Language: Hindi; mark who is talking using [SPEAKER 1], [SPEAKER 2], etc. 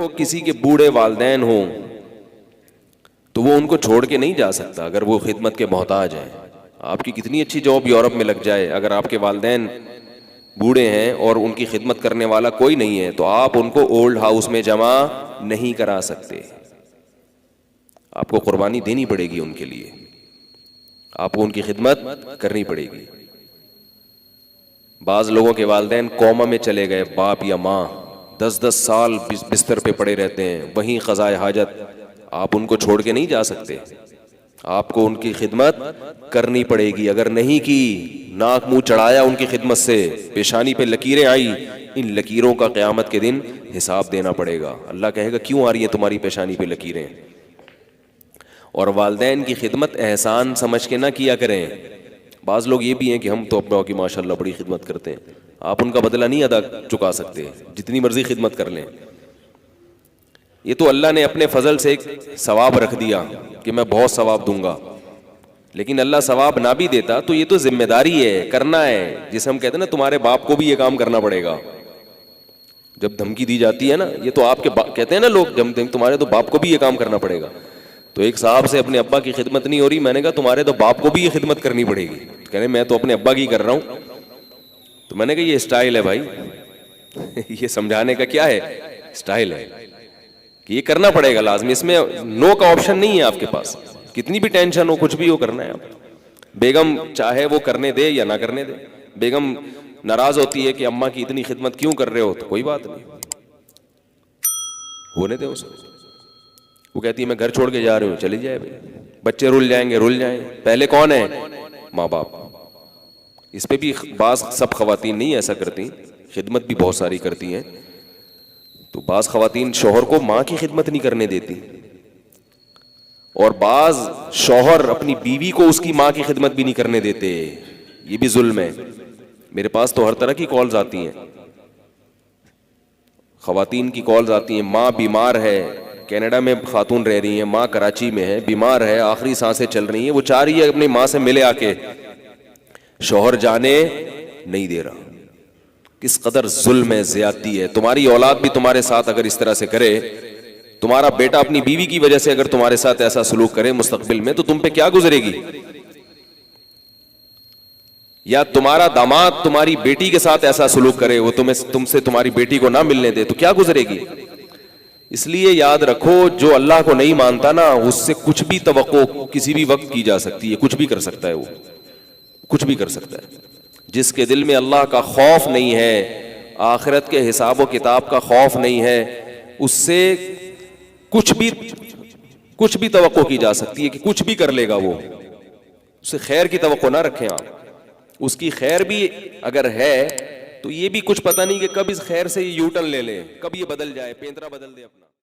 [SPEAKER 1] को किसी के बूढ़े वालिदैन हों तो वो उनको छोड़ के नहीं जा सकता अगर वो खिदमत के मोहताज हैं। आपकी कितनी अच्छी जॉब यूरोप में लग जाए, अगर आपके वालिदैन बूढ़े हैं और उनकी खिदमत करने वाला कोई नहीं है तो आप उनको ओल्ड हाउस में जमा नहीं करा सकते। आपको कुर्बानी देनी पड़ेगी उनके लिए, आपको उनकी खिदमत करनी पड़ेगी। बाज लोगों के वालिदैन कोमा में चले गए, बाप या माँ 10-10 साल बिस्तर पे पड़े रहते हैं, वहीं क़ज़ाए हाजत, आप उनको छोड़ के नहीं जा सकते, आपको उनकी खिदमत करनी पड़ेगी। अगर नहीं की, नाक मुंह चढ़ाया उनकी खिदमत से, पेशानी पे लकीरें आई, इन लकीरों का क़यामत के दिन हिसाब देना पड़ेगा। अल्लाह कहेगा क्यों आ रही है तुम्हारी पेशानी पे लकीरें। और वालिदैन की खिदमत एहसान समझ के ना किया करें। बाज़ लोग ये भी हैं कि हम तो अपनों की माशाल्लाह बड़ी खिदमत करते हैं, आप उनका बदला नहीं अदा चुका सकते, जितनी मर्जी खिदमत कर लें। ये तो अल्लाह ने अपने फजल से एक सवाब रख दिया कि मैं बहुत सवाब दूंगा, लेकिन अल्लाह सवाब ना भी देता तो ये तो जिम्मेदारी है, करना है। जिसे हम कहते हैं ना तुम्हारे बाप को भी ये काम करना पड़ेगा। जब धमकी दी जाती है ना, ये तो आपके कहते हैं ना लोग, जब तुम्हारे तो बाप को भी ये काम करना पड़ेगा। तो एक साहब से अपने अब्बा की खिदमत नहीं हो रही, मैंने कहा तुम्हारे तो बाप को भी ये खिदमत करनी पड़ेगी। तो कह रहे मैं तो अपने अब्बा की कर रहा हूं। तो मैंने कहा ये स्टाइल है भाई ये समझाने का क्या है, स्टाइल है कि ये करना पड़ेगा लाजमी, इसमें नो का ऑप्शन नहीं है आपके पास। कितनी भी टेंशन हो, कुछ भी हो, करना है आप। बेगम चाहे वो करने दे या ना करने दे, बेगम नाराज होती है कि अम्मा की इतनी खिदमत क्यों कर रहे हो, तो कोई बात नहीं, होने दे उसे। वो कहती है मैं घर छोड़ के जा रही हूँ, चली जाए भाई, बच्चे रुल जाएंगे, रुल जाएं, पहले कौन है, माँ बाप। इस पे भी बाज सब खवातीन नहीं ऐसा करती, खिदमत भी बहुत सारी करती हैं। तो बाज खवातीन शौहर को माँ की खिदमत नहीं करने देती, और बाज शौहर अपनी बीवी को उसकी माँ की खिदमत भी नहीं करने देते। ये भी जुल्म है। मेरे पास तो हर तरह की कॉल्स आती हैं, खवातीन की कॉल्स आती हैं, माँ बीमार है, कनाडा में खातून रह रही है, माँ कराची में है, बीमार है, आखिरी सांसें चल रही हैं, वो चाह रही है अपनी माँ से मिले आके, शौहर जाने नहीं दे रहा। किस कदर जुल्म है, ज्यादती है। तुम्हारी औलाद भी तुम्हारे साथ अगर इस तरह से करे, तुम्हारा बेटा अपनी बीवी की वजह से अगर तुम्हारे साथ ऐसा सलूक करे मुस्तकबिल में, तो तुम पे क्या गुजरेगी। या तुम्हारा दामाद तुम्हारी बेटी के साथ ऐसा सलूक करे, वो तुमसे तुम्हारी बेटी को ना मिलने दे, तो क्या गुजरेगी। इसलिए याद रखो, जो अल्लाह को नहीं मानता ना, उससे कुछ भी तवक्को किसी भी वक्त की जा सकती है, कुछ भी कर सकता है, वो कुछ भी कर सकता है। जिसके दिल में अल्लाह का खौफ नहीं है, आखिरत के हिसाब व किताब का खौफ नहीं है, उससे कुछ भी तवक्को की जा सकती है कि कुछ भी कर लेगा वो। उससे खैर की तवक्को ना रखें आप। उसकी खैर भी अगर है तो ये भी कुछ पता नहीं कि कब इस खैर से ये यूटर्न ले ले, कब ये बदल जाए, पेंतरा बदल दे अपना।